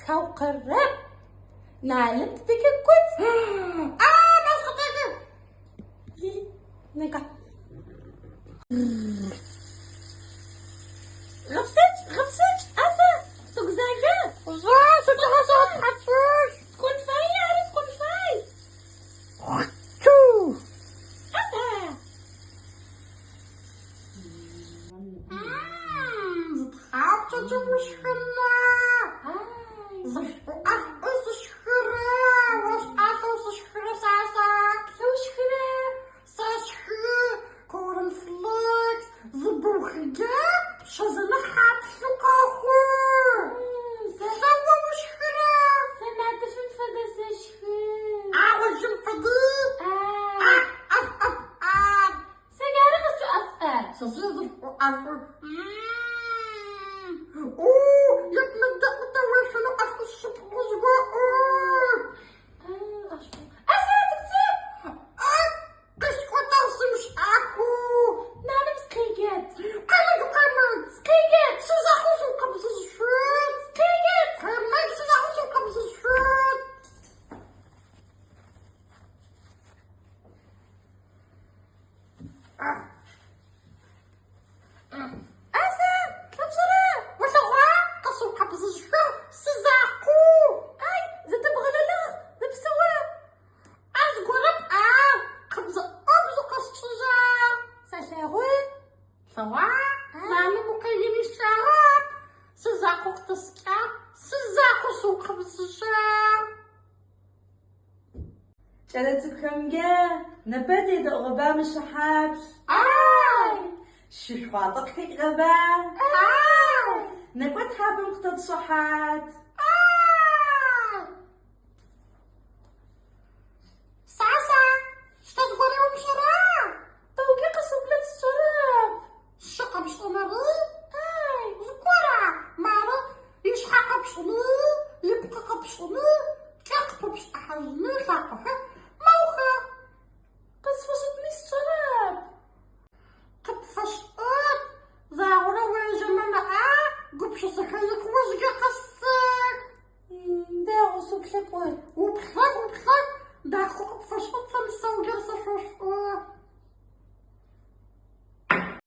تقرب نعلم تديك كوت ما خطيك نقع غفصت أسا سوق زايدة ست غصات حفوش تكون فاي عارف تكون فاي شو أسا زتخاف تجيب شحنة جلتكمجا نبدي دو غبا مشحات شخواطك فيك غبا نبت حاب مقتد صحات ساسا شتزغري ومشراب توكي قصب لك الشراب الشقة بشمري زكورة مارا يشحق بشمي يبقى بشمي كاقب بشحجمي كاقب موخة قصفشت لي الشراب قفشت زاورة ويجمنا قبش سكايك وزقا قصك داغو سوكلك وبخلك دا خوك قفشت سمسا وجرسة شوشو